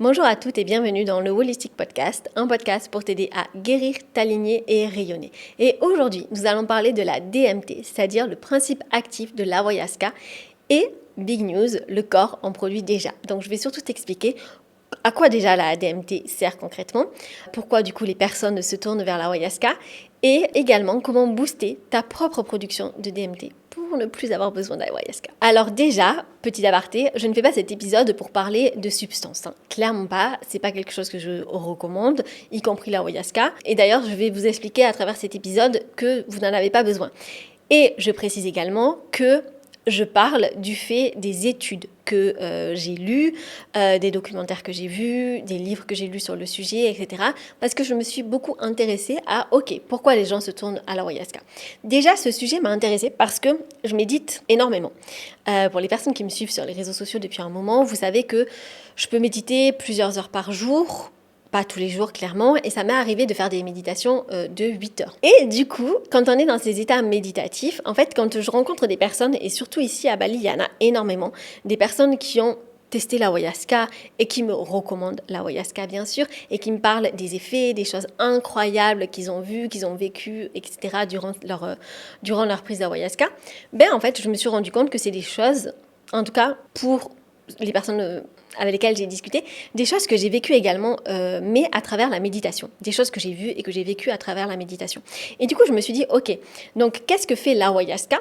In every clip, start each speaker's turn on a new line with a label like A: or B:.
A: Bonjour à toutes et bienvenue dans le Holistic Podcast, un podcast pour t'aider à guérir, t'aligner et rayonner. Et aujourd'hui, nous allons parler de la DMT, c'est-à-dire le principe actif de l'ayahuasca et big news, le corps en produit déjà. Donc je vais surtout t'expliquer à quoi déjà la DMT sert concrètement, pourquoi du coup les personnes se tournent vers l'ayahuasca et également comment booster ta propre production de DMT pour ne plus avoir besoin d'ayahuasca. Alors déjà, petit aparté, je ne fais pas cet épisode pour parler de substances. Clairement pas, c'est pas quelque chose que je recommande, y compris l'ayahuasca. Et d'ailleurs, je vais vous expliquer à travers cet épisode que vous n'en avez pas besoin. Et je précise également que je parle du fait des études que j'ai lues, des documentaires que j'ai vus, des livres que j'ai lus sur le sujet, etc. Parce que je me suis beaucoup intéressée à, pourquoi les gens se tournent à l'ayahuasca. Déjà, ce sujet m'a intéressée parce que je médite énormément. Pour les personnes qui me suivent sur les réseaux sociaux depuis un moment, vous savez que je peux méditer plusieurs heures par jour, pas tous les jours clairement, et ça m'est arrivé de faire des méditations de 8 heures. Et du coup, quand on est dans ces états méditatifs, en fait, quand je rencontre des personnes, et surtout ici à Bali, il y en a énormément, des personnes qui ont testé l'ayahuasca et qui me recommandent l'ayahuasca bien sûr, et qui me parlent des effets, des choses incroyables qu'ils ont vues, qu'ils ont vécues, etc. durant leur prise d'ayahuasca, en fait, je me suis rendu compte que c'est des choses, en tout cas pour les personnes avec lesquelles j'ai discuté, des choses que j'ai vécues également, mais à travers la méditation. Des choses que j'ai vues et que j'ai vécues à travers la méditation. Et du coup, je me suis dit, donc qu'est-ce que fait l'ayahuasca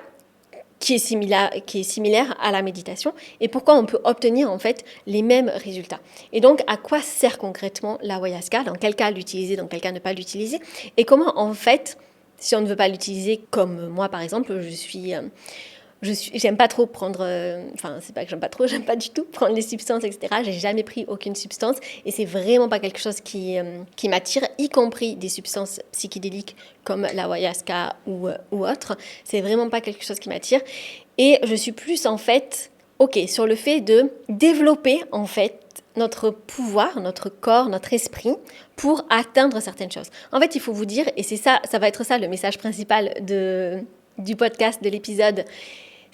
A: qui est similaire à la méditation et pourquoi on peut obtenir en fait les mêmes résultats. Et donc, à quoi sert concrètement l'ayahuasca, dans quel cas l'utiliser, dans quel cas ne pas l'utiliser, et comment en fait, si on ne veut pas l'utiliser comme moi par exemple, j'aime pas trop prendre, c'est pas que j'aime pas du tout prendre les substances, etc. J'ai jamais pris aucune substance et c'est vraiment pas quelque chose qui m'attire, y compris des substances psychédéliques comme l'ayahuasca ou autre. C'est vraiment pas quelque chose qui m'attire et je suis plus en fait, sur le fait de développer en fait notre pouvoir, notre corps, notre esprit pour atteindre certaines choses. En fait, il faut vous dire, et c'est ça va être ça le message principal du podcast, de l'épisode,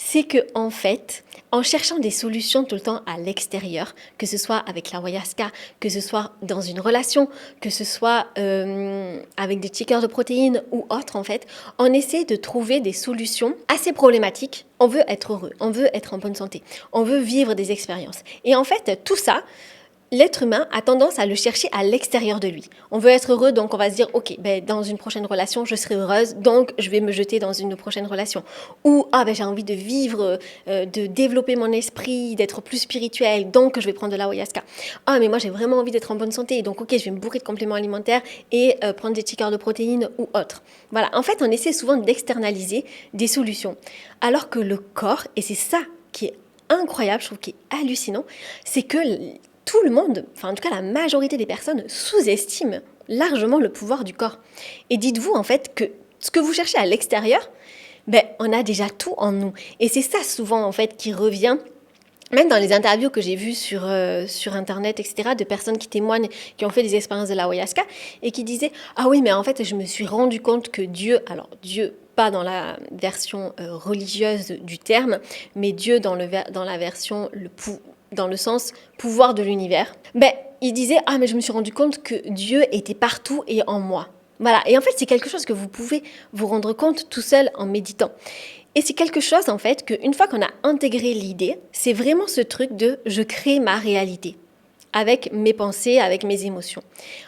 A: c'est que en fait, en cherchant des solutions tout le temps à l'extérieur, que ce soit avec l'ayahuasca, que ce soit dans une relation, que ce soit avec des checkers de protéines ou autre en fait, on essaie de trouver des solutions assez problématiques. On veut être heureux, on veut être en bonne santé, on veut vivre des expériences. Et en fait, tout ça, l'être humain a tendance à le chercher à l'extérieur de lui. On veut être heureux, donc on va se dire, dans une prochaine relation, je serai heureuse, donc je vais me jeter dans une prochaine relation. Ou, j'ai envie de vivre, de développer mon esprit, d'être plus spirituel, donc je vais prendre de l'ayahuasca. Mais moi j'ai vraiment envie d'être en bonne santé, donc je vais me bourrer de compléments alimentaires et prendre des checkers de protéines ou autres. Voilà, en fait, on essaie souvent d'externaliser des solutions. Alors que le corps, et c'est ça qui est incroyable, je trouve qui est hallucinant, c'est que tout le monde, en tout cas la majorité des personnes, sous-estiment largement le pouvoir du corps. Et dites-vous en fait que ce que vous cherchez à l'extérieur, on a déjà tout en nous. Et c'est ça souvent en fait qui revient, même dans les interviews que j'ai vues sur internet, etc., de personnes qui témoignent, qui ont fait des expériences de l'ayahuasca, et qui disaient « Ah oui, mais en fait, je me suis rendu compte que Dieu, pas dans la version religieuse du terme, mais Dieu dans la version dans le sens pouvoir de l'univers, il disait « Ah, mais je me suis rendu compte que Dieu était partout et en moi. » Voilà, et en fait, c'est quelque chose que vous pouvez vous rendre compte tout seul en méditant. Et c'est quelque chose, en fait, qu'une fois qu'on a intégré l'idée, c'est vraiment ce truc de « je crée ma réalité » avec mes pensées, avec mes émotions.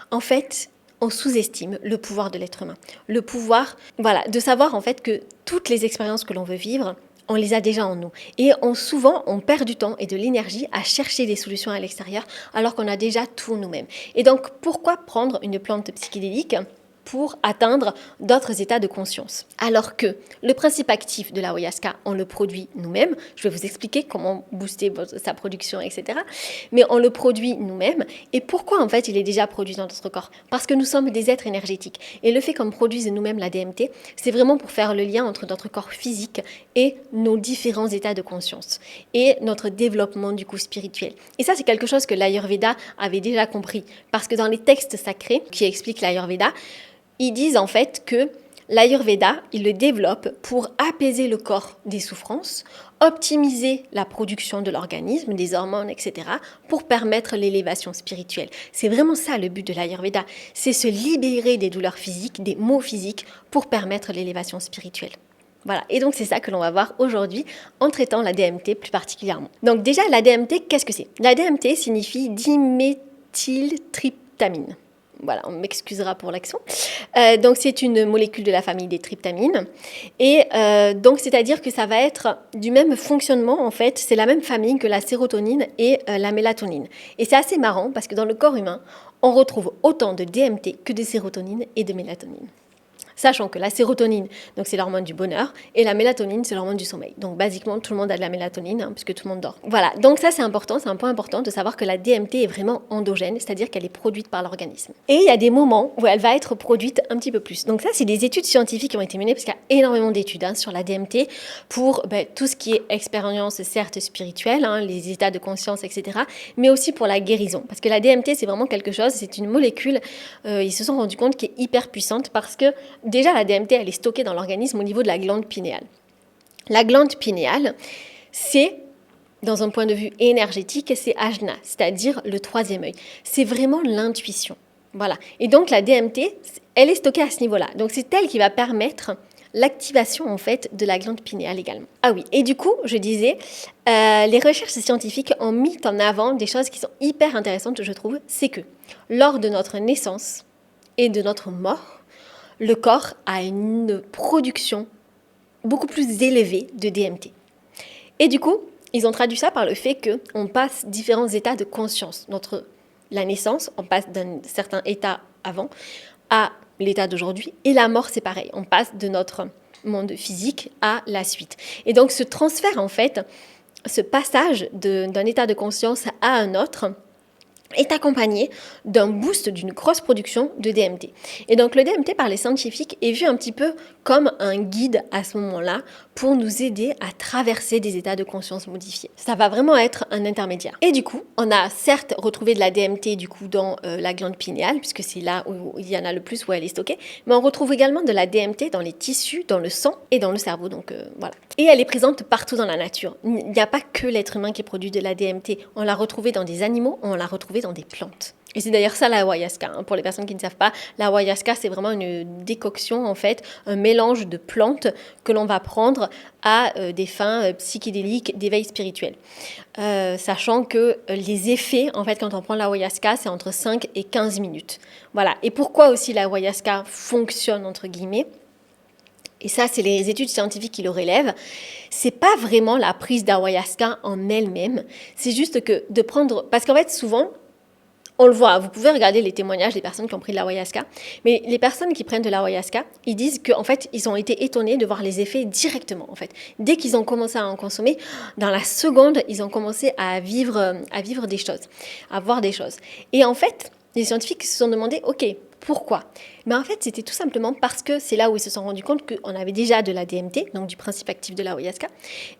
A: En fait, on sous-estime le pouvoir de l'être humain. Le pouvoir, de savoir, en fait, que toutes les expériences que l'on veut vivre, on les a déjà en nous. Et souvent, on perd du temps et de l'énergie à chercher des solutions à l'extérieur alors qu'on a déjà tout nous-mêmes. Et donc, pourquoi prendre une plante psychédélique pour atteindre d'autres états de conscience? Alors que le principe actif de l'ayahuasca, on le produit nous-mêmes. Je vais vous expliquer comment booster sa production, etc. Mais on le produit nous-mêmes. Et pourquoi en fait il est déjà produit dans notre corps? Parce que nous sommes des êtres énergétiques. Et le fait qu'on produise nous-mêmes la DMT, c'est vraiment pour faire le lien entre notre corps physique et nos différents états de conscience. Et notre développement du coup spirituel. Et ça, c'est quelque chose que l'Ayurveda avait déjà compris. Parce que dans les textes sacrés qui expliquent l'Ayurveda, ils disent en fait que l'Ayurveda, il le développe pour apaiser le corps des souffrances, optimiser la production de l'organisme, des hormones, etc., pour permettre l'élévation spirituelle. C'est vraiment ça le but de l'Ayurveda, c'est se libérer des douleurs physiques, des maux physiques, pour permettre l'élévation spirituelle. Voilà, et donc c'est ça que l'on va voir aujourd'hui en traitant la DMT plus particulièrement. Donc déjà, la DMT, qu'est-ce que c'est? La DMT signifie diméthyltryptamine. Voilà, on m'excusera pour l'accent. Donc c'est une molécule de la famille des tryptamines. Et donc c'est-à-dire que ça va être du même fonctionnement, en fait, c'est la même famille que la sérotonine et la mélatonine. Et c'est assez marrant parce que dans le corps humain, on retrouve autant de DMT que de sérotonine et de mélatonine. Sachant que la sérotonine, donc c'est l'hormone du bonheur, et la mélatonine, c'est l'hormone du sommeil. Donc basiquement, tout le monde a de la mélatonine, puisque tout le monde dort. Voilà, donc ça c'est important, c'est un point important de savoir que la DMT est vraiment endogène, c'est-à-dire qu'elle est produite par l'organisme. Et il y a des moments où elle va être produite un petit peu plus. Donc ça, c'est des études scientifiques qui ont été menées, parce qu'il y a énormément d'études sur la DMT, pour tout ce qui est expérience, certes spirituelle, les états de conscience, etc., mais aussi pour la guérison. Parce que la DMT, c'est vraiment quelque chose, c'est une molécule, ils se sont rendus compte, qui est hyper puissante, parce que déjà, la DMT, elle est stockée dans l'organisme au niveau de la glande pinéale. La glande pinéale, c'est, dans un point de vue énergétique, c'est ajna, c'est-à-dire le troisième œil. C'est vraiment l'intuition. Voilà. Et donc, la DMT, elle est stockée à ce niveau-là. Donc, c'est elle qui va permettre l'activation, en fait, de la glande pinéale également. Ah oui, et du coup, je disais, les recherches scientifiques ont mis en avant des choses qui sont hyper intéressantes, je trouve. C'est que, lors de notre naissance et de notre mort, le corps a une production beaucoup plus élevée de DMT. Et du coup, ils ont traduit ça par le fait qu'on passe différents états de conscience. La naissance, on passe d'un certain état avant à l'état d'aujourd'hui. Et la mort, c'est pareil. On passe de notre monde physique à la suite. Et donc, ce transfert, en fait, ce passage d'un état de conscience à un autre, est accompagné d'un boost, d'une grosse production de DMT. Et donc le DMT par les scientifiques est vu un petit peu comme un guide à ce moment-là pour nous aider à traverser des états de conscience modifiés. Ça va vraiment être un intermédiaire. Et du coup, on a certes retrouvé de la DMT du coup dans la glande pinéale, puisque c'est là où il y en a le plus, où elle est stockée, mais on retrouve également de la DMT dans les tissus, dans le sang et dans le cerveau. Donc voilà. Et elle est présente partout dans la nature. Il n'y a pas que l'être humain qui produit de la DMT. On l'a retrouvée dans des animaux, on l'a retrouvée dans des plantes. Et c'est d'ailleurs ça l'ayahuasca. Pour les personnes qui ne savent pas, l'ayahuasca, c'est vraiment une décoction, en fait, un mélange de plantes que l'on va prendre à des fins psychédéliques d'éveil spirituel. Sachant que les effets, en fait, quand on prend l'ayahuasca, c'est entre 5 et 15 minutes. Voilà. Et pourquoi aussi l'ayahuasca fonctionne, entre guillemets ? Et ça, c'est les études scientifiques qui le relèvent. C'est pas vraiment la prise d'ayahuasca en elle-même. C'est juste que de prendre... Parce qu'en fait, souvent, on le voit, vous pouvez regarder les témoignages des personnes qui ont pris de l'ayahuasca, mais les personnes qui prennent de l'ayahuasca, ils disent qu'en fait, ils ont été étonnés de voir les effets directement, en fait. Dès qu'ils ont commencé à en consommer, dans la seconde, ils ont commencé à vivre des choses, à voir des choses. Et en fait, les scientifiques se sont demandé, ok, pourquoi ? Mais en fait, c'était tout simplement parce que c'est là où ils se sont rendus compte qu'on avait déjà de la DMT, donc du principe actif de l'ayahuasca,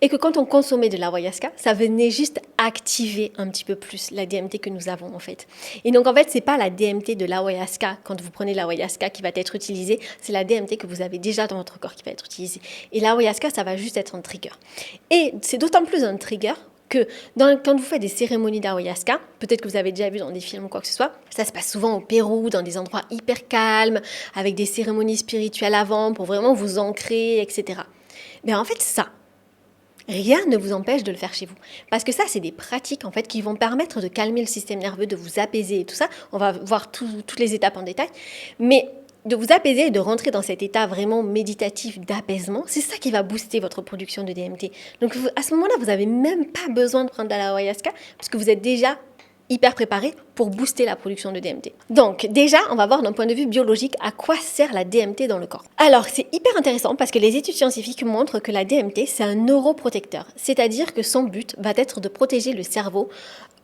A: et que quand on consommait de l'ayahuasca, ça venait juste activer un petit peu plus la DMT que nous avons en fait. Et donc en fait, c'est pas la DMT de l'ayahuasca, quand vous prenez l'ayahuasca qui va être utilisée, c'est la DMT que vous avez déjà dans votre corps qui va être utilisée. Et l'ayahuasca, ça va juste être un trigger. Et c'est d'autant plus un trigger que quand vous faites des cérémonies d'ayahuasca, peut-être que vous avez déjà vu dans des films ou quoi que ce soit, ça se passe souvent au Pérou, dans des endroits hyper calmes, avec des cérémonies spirituelles avant, pour vraiment vous ancrer, etc. Mais en fait, ça, rien ne vous empêche de le faire chez vous. Parce que ça, c'est des pratiques en fait qui vont permettre de calmer le système nerveux, de vous apaiser et tout ça. On va voir toutes les étapes en détail. Mais de vous apaiser et de rentrer dans cet état vraiment méditatif d'apaisement, c'est ça qui va booster votre production de DMT. Donc à ce moment-là, vous n'avez même pas besoin de prendre de l'ayahuasca parce que vous êtes déjà hyper préparé pour booster la production de DMT. Donc déjà, on va voir d'un point de vue biologique à quoi sert la DMT dans le corps. Alors c'est hyper intéressant parce que les études scientifiques montrent que la DMT, c'est un neuroprotecteur, c'est-à-dire que son but va être de protéger le cerveau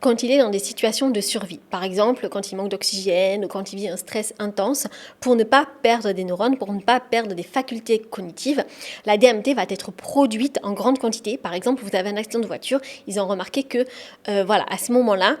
A: quand il est dans des situations de survie. Par exemple, quand il manque d'oxygène ou quand il vit un stress intense, pour ne pas perdre des neurones, pour ne pas perdre des facultés cognitives, la DMT va être produite en grande quantité. Par exemple, vous avez un accident de voiture, ils ont remarqué que, à ce moment-là,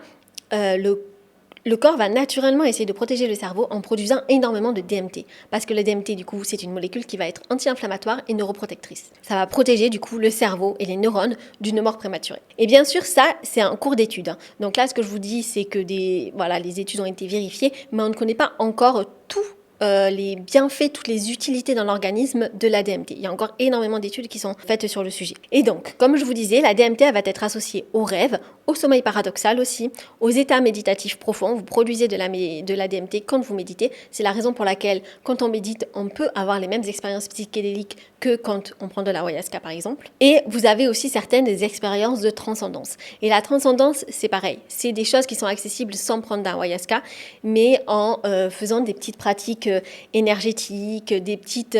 A: le corps va naturellement essayer de protéger le cerveau en produisant énormément de DMT. Parce que le DMT, du coup, c'est une molécule qui va être anti-inflammatoire et neuroprotectrice. Ça va protéger, du coup, le cerveau et les neurones d'une mort prématurée. Et bien sûr, ça, c'est en cours d'étude. Donc là, ce que je vous dis, c'est que les études ont été vérifiées, mais on ne connaît pas encore tout les bienfaits, toutes les utilités dans l'organisme de la DMT. Il y a encore énormément d'études qui sont faites sur le sujet. Et donc, comme je vous disais, la DMT elle va être associée au rêve, au sommeil paradoxal aussi, aux états méditatifs profonds. Vous produisez de la DMT quand vous méditez. C'est la raison pour laquelle, quand on médite, on peut avoir les mêmes expériences psychédéliques que quand on prend de l'ayahuasca, par exemple. Et vous avez aussi certaines expériences de transcendance. Et la transcendance, c'est pareil. C'est des choses qui sont accessibles sans prendre d'ayahuasca, mais en faisant des petites pratiques énergétiques, des petites...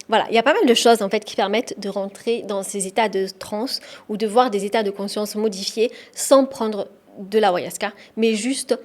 A: voilà, il y a pas mal de choses en fait qui permettent de rentrer dans ces états de transe ou de voir des états de conscience modifiés sans prendre de l'ayahuasca, mais juste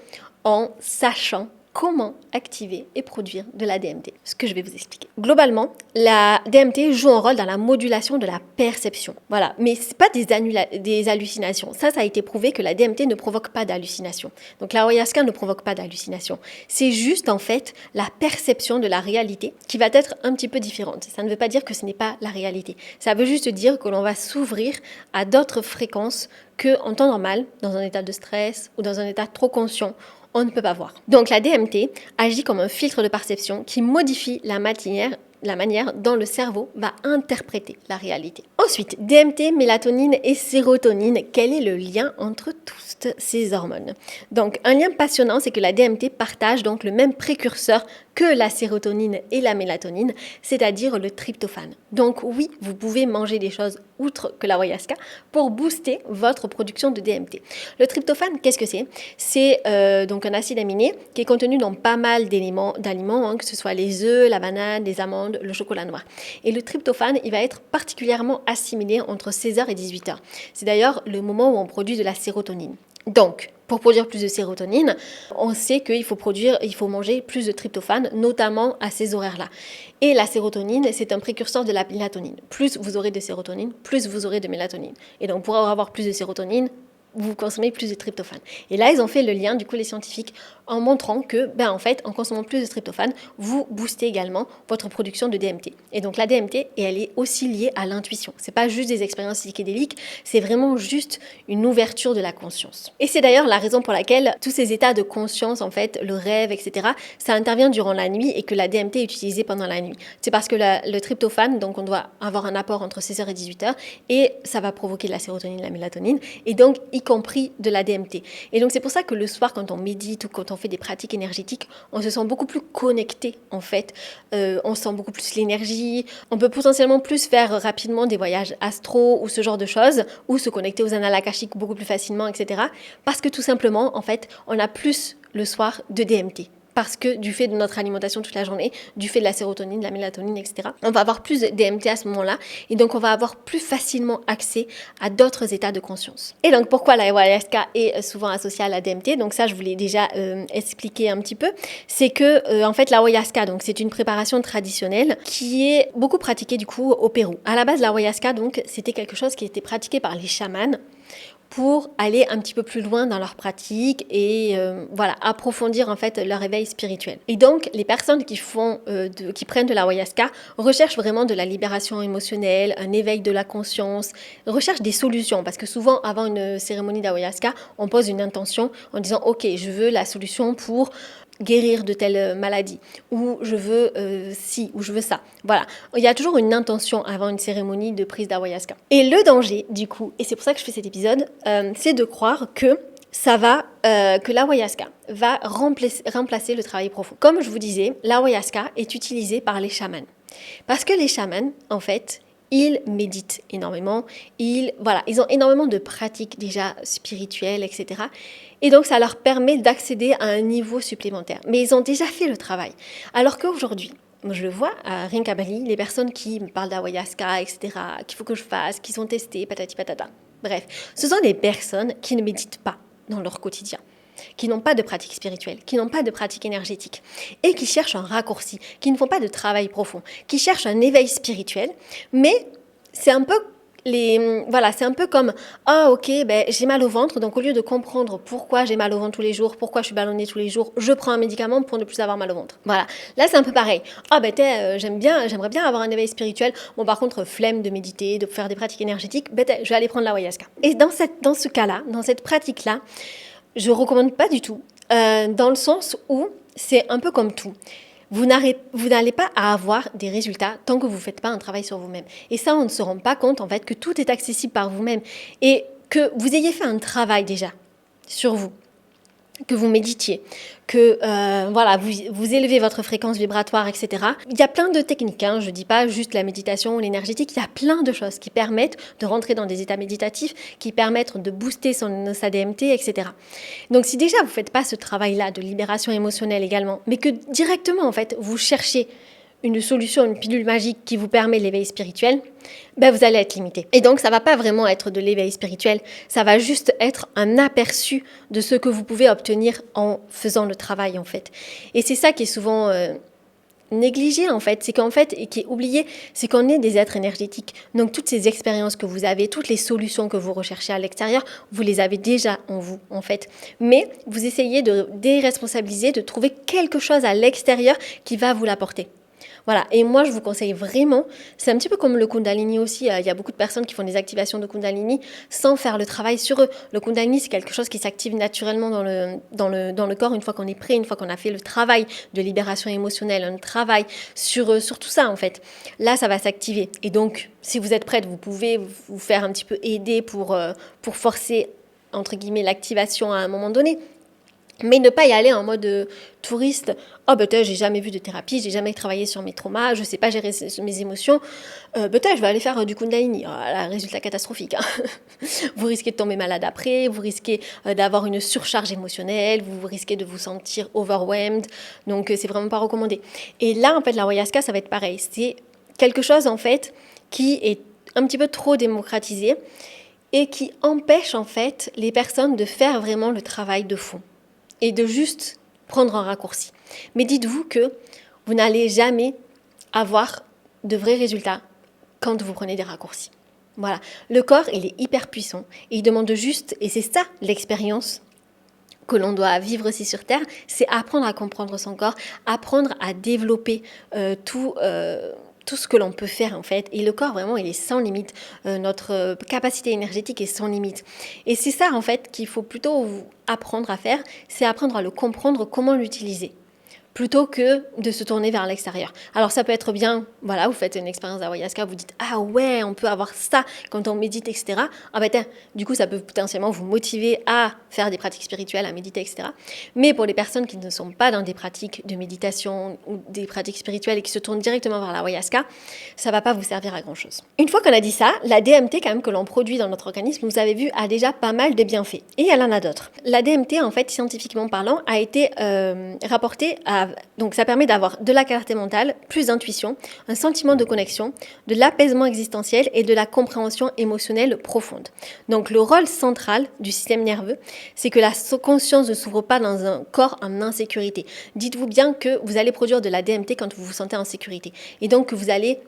A: en sachant comment activer et produire de la DMT, ce que je vais vous expliquer. Globalement, la DMT joue un rôle dans la modulation de la perception. Voilà, mais c'est pas des hallucinations. Ça a été prouvé que la DMT ne provoque pas d'hallucinations. Donc l'ayahuasca ne provoque pas d'hallucinations. C'est juste en fait la perception de la réalité qui va être un petit peu différente. Ça ne veut pas dire que ce n'est pas la réalité. Ça veut juste dire que l'on va s'ouvrir à d'autres fréquences qu'en temps normal, dans un état de stress ou dans un état trop conscient, on ne peut pas voir. Donc la DMT agit comme un filtre de perception qui modifie la manière dont le cerveau va interpréter la réalité. Ensuite, DMT, mélatonine et sérotonine, quel est le lien entre toutes ces hormones? Donc un lien passionnant, c'est que la DMT partage donc le même précurseur que la sérotonine et la mélatonine, c'est-à-dire le tryptophane. Donc oui, vous pouvez manger des choses outre que l'ayahuasca pour booster votre production de DMT. Le tryptophane, qu'est-ce que c'est? C'est donc un acide aminé qui est contenu dans pas mal d'aliments, que ce soit les œufs, la banane, les amandes, le chocolat noir. Et le tryptophane, il va être particulièrement assimilé entre 16h et 18h. C'est d'ailleurs le moment où on produit de la sérotonine. Donc, pour produire plus de sérotonine, on sait qu'il faut manger plus de tryptophane, notamment à ces horaires-là. Et la sérotonine, c'est un précurseur de la mélatonine. Plus vous aurez de sérotonine, plus vous aurez de mélatonine. Et donc, pour avoir plus de sérotonine, vous consommez plus de tryptophane. Et là, ils ont fait le lien, du coup, les scientifiques, en montrant que, en fait, en consommant plus de tryptophane, vous boostez également votre production de DMT. Et donc, la DMT, elle est aussi liée à l'intuition. C'est pas juste des expériences psychédéliques, c'est vraiment juste une ouverture de la conscience. Et c'est d'ailleurs la raison pour laquelle tous ces états de conscience, en fait, le rêve, etc., ça intervient durant la nuit et que la DMT est utilisée pendant la nuit. C'est parce que le tryptophane, donc on doit avoir un apport entre 16h et 18h, et ça va provoquer de la sérotonine, la mélatonine, et donc, y compris de la DMT. Et donc c'est pour ça que le soir, quand on médite ou quand on fait des pratiques énergétiques, on se sent beaucoup plus connecté en fait. On sent beaucoup plus l'énergie. On peut potentiellement plus faire rapidement des voyages astro ou ce genre de choses, ou se connecter aux annales akashiques beaucoup plus facilement, etc. Parce que tout simplement, en fait, on a plus le soir de DMT. Parce que du fait de notre alimentation toute la journée, du fait de la sérotonine, de la mélatonine, etc., on va avoir plus de DMT à ce moment-là et donc on va avoir plus facilement accès à d'autres états de conscience. Et donc pourquoi l'ayahuasca est souvent associée à la DMT? Donc ça, je vous l'ai déjà expliqué un petit peu. C'est que en fait l'ayahuasca, donc c'est une préparation traditionnelle qui est beaucoup pratiquée du coup au Pérou. À la base, l'ayahuasca, donc c'était quelque chose qui était pratiqué par les chamans pour aller un petit peu plus loin dans leur pratique et approfondir en fait leur éveil spirituel. Et donc les personnes qui prennent de l'ayahuasca recherchent vraiment de la libération émotionnelle, un éveil de la conscience, recherchent des solutions parce que souvent avant une cérémonie d'ayahuasca, on pose une intention en disant OK, je veux la solution pour guérir de telle maladie, ou je veux ci, ou je veux ça. Voilà. Il y a toujours une intention avant une cérémonie de prise d'ayahuasca. Et le danger, du coup, et c'est pour ça que je fais cet épisode, c'est de croire que que l'ayahuasca va remplacer le travail profond. Comme je vous disais, l'ayahuasca est utilisé par les chamans. Parce que les chamans, en fait, ils méditent énormément, ils ont énormément de pratiques déjà spirituelles, etc. Et donc, ça leur permet d'accéder à un niveau supplémentaire. Mais ils ont déjà fait le travail. Alors qu'aujourd'hui, je le vois à rien qu'à Bali, les personnes qui me parlent d'ayahuasca, etc., qu'il faut que je fasse, qui sont testées, patati patata. Bref, ce sont des personnes qui ne méditent pas dans leur quotidien, qui n'ont pas de pratique spirituelle, qui n'ont pas de pratique énergétique et qui cherchent un raccourci, qui ne font pas de travail profond, qui cherchent un éveil spirituel, mais c'est un peu Voilà, c'est un peu comme ah ok, ben j'ai mal au ventre, donc au lieu de comprendre pourquoi j'ai mal au ventre tous les jours, pourquoi je suis ballonnée tous les jours, je prends un médicament pour ne plus avoir mal au ventre. Voilà, là c'est un peu pareil. Ah ben j'aimerais bien avoir un éveil spirituel. Bon par contre flemme de méditer, de faire des pratiques énergétiques, je vais aller prendre l'ayahuasca. Et dans ce cas-là, dans cette pratique-là, je recommande pas du tout, dans le sens où c'est un peu comme tout. Vous n'allez pas à avoir des résultats tant que vous ne faites pas un travail sur vous-même. Et ça, on ne se rend pas compte en fait que tout est accessible par vous-même et que vous ayez fait un travail déjà sur vous, que vous méditiez, que vous élevez votre fréquence vibratoire, etc. Il y a plein de techniques, hein, je ne dis pas juste la méditation ou l'énergétique, il y a plein de choses qui permettent de rentrer dans des états méditatifs, qui permettent de booster sa DMT, etc. Donc si déjà vous ne faites pas ce travail-là de libération émotionnelle également, mais que directement en fait vous cherchez une solution, une pilule magique qui vous permet l'éveil spirituel, vous allez être limité. Et donc, ça ne va pas vraiment être de l'éveil spirituel, ça va juste être un aperçu de ce que vous pouvez obtenir en faisant le travail, en fait. Et c'est ça qui est souvent négligé, en fait. C'est qu'en fait, et qui est oublié, c'est qu'on est des êtres énergétiques. Donc, toutes ces expériences que vous avez, toutes les solutions que vous recherchez à l'extérieur, vous les avez déjà en vous, en fait. Mais vous essayez de déresponsabiliser, de trouver quelque chose à l'extérieur qui va vous l'apporter. Voilà, et moi je vous conseille vraiment, c'est un petit peu comme le Kundalini aussi, il y a beaucoup de personnes qui font des activations de Kundalini sans faire le travail sur eux. Le Kundalini c'est quelque chose qui s'active naturellement dans le corps une fois qu'on est prêt, une fois qu'on a fait le travail de libération émotionnelle, un travail sur tout ça en fait. Là ça va s'activer et donc si vous êtes prête, vous pouvez vous faire un petit peu aider pour forcer entre guillemets l'activation à un moment donné. Mais ne pas y aller en mode touriste. Oh, j'ai jamais vu de thérapie, j'ai jamais travaillé sur mes traumas, je sais pas gérer mes émotions. Je vais aller faire du Kundalini. Oh, là, résultat catastrophique. Hein. Vous risquez de tomber malade après, vous risquez d'avoir une surcharge émotionnelle, vous risquez de vous sentir overwhelmed. Donc, c'est vraiment pas recommandé. Et là, en fait, l'ayahuasca, ça va être pareil. C'est quelque chose, en fait, qui est un petit peu trop démocratisé et qui empêche, en fait, les personnes de faire vraiment le travail de fond. Et de juste prendre un raccourci. Mais dites-vous que vous n'allez jamais avoir de vrais résultats quand vous prenez des raccourcis. Voilà, le corps, il est hyper puissant et il demande juste, et c'est ça l'expérience que l'on doit vivre aussi sur Terre, c'est apprendre à comprendre son corps, apprendre à développer tout ce que l'on peut faire en fait. Et le corps vraiment il est sans limite, notre capacité énergétique est sans limite. Et c'est ça en fait qu'il faut plutôt apprendre à faire, c'est apprendre à le comprendre, comment l'utiliser, plutôt que de se tourner vers l'extérieur. Alors ça peut être bien, voilà, vous faites une expérience d'ayahuasca, vous dites « Ah ouais, on peut avoir ça quand on médite, etc. » du coup, ça peut potentiellement vous motiver à faire des pratiques spirituelles, à méditer, etc. Mais pour les personnes qui ne sont pas dans des pratiques de méditation ou des pratiques spirituelles et qui se tournent directement vers l'ayahuasca, ça ne va pas vous servir à grand-chose. Une fois qu'on a dit ça, la DMT quand même que l'on produit dans notre organisme, vous avez vu, a déjà pas mal de bienfaits. Et elle en a d'autres. La DMT, en fait, scientifiquement parlant, a été rapportée à donc ça permet d'avoir de la clarté mentale, plus d'intuition, un sentiment de connexion, de l'apaisement existentiel et de la compréhension émotionnelle profonde. Donc le rôle central du système nerveux, c'est que la conscience ne s'ouvre pas dans un corps en insécurité. Dites-vous bien que vous allez produire de la DMT quand vous vous sentez en sécurité. Et donc que vous allez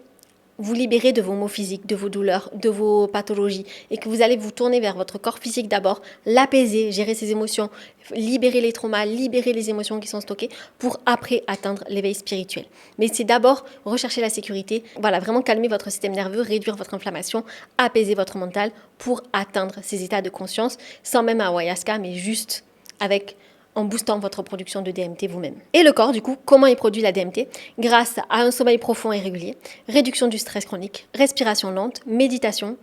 A: vous libérer de vos maux physiques, de vos douleurs, de vos pathologies et que vous allez vous tourner vers votre corps physique d'abord, l'apaiser, gérer ses émotions, libérer les traumas, libérer les émotions qui sont stockées pour après atteindre l'éveil spirituel. Mais c'est d'abord rechercher la sécurité, voilà, vraiment calmer votre système nerveux, réduire votre inflammation, apaiser votre mental pour atteindre ces états de conscience sans même ayahuasca mais juste en boostant votre production de DMT vous-même. Et le corps, du coup, comment il produit la DMT? Grâce à un sommeil profond et régulier, réduction du stress chronique, respiration lente, méditation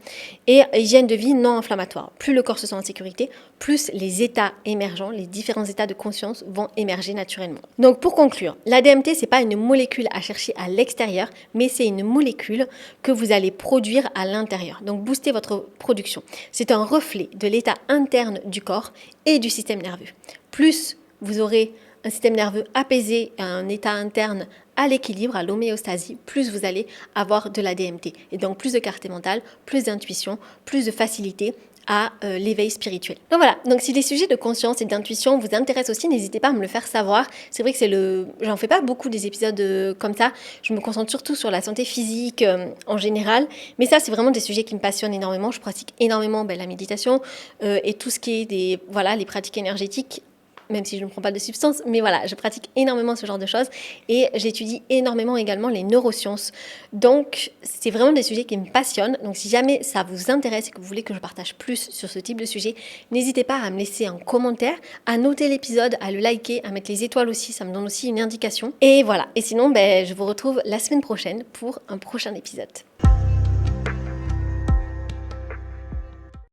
A: et hygiène de vie non inflammatoire. Plus le corps se sent en sécurité, plus les états émergents, les différents états de conscience vont émerger naturellement. Donc pour conclure, la DMT, c'est pas une molécule à chercher à l'extérieur, mais c'est une molécule que vous allez produire à l'intérieur. Donc booster votre production. C'est un reflet de l'état interne du corps et du système nerveux. Plus vous aurez un système nerveux apaisé, un état interne à l'équilibre, à l'homéostasie, plus vous allez avoir de la DMT. Et donc plus de clarté mentale, plus d'intuition, plus de facilité à l'éveil spirituel. Donc voilà, donc si les sujets de conscience et d'intuition vous intéressent aussi, n'hésitez pas à me le faire savoir. C'est vrai que j'en fais pas beaucoup des épisodes comme ça, je me concentre surtout sur la santé physique en général, mais ça c'est vraiment des sujets qui me passionnent énormément. Je pratique énormément la méditation et tout ce qui est les pratiques énergétiques, même si je ne prends pas de substances, mais voilà, je pratique énormément ce genre de choses et j'étudie énormément également les neurosciences. Donc, c'est vraiment des sujets qui me passionnent. Donc, si jamais ça vous intéresse et que vous voulez que je partage plus sur ce type de sujet, n'hésitez pas à me laisser un commentaire, à noter l'épisode, à le liker, à mettre les étoiles aussi, ça me donne aussi une indication. Et voilà, et sinon, je vous retrouve la semaine prochaine pour un prochain épisode.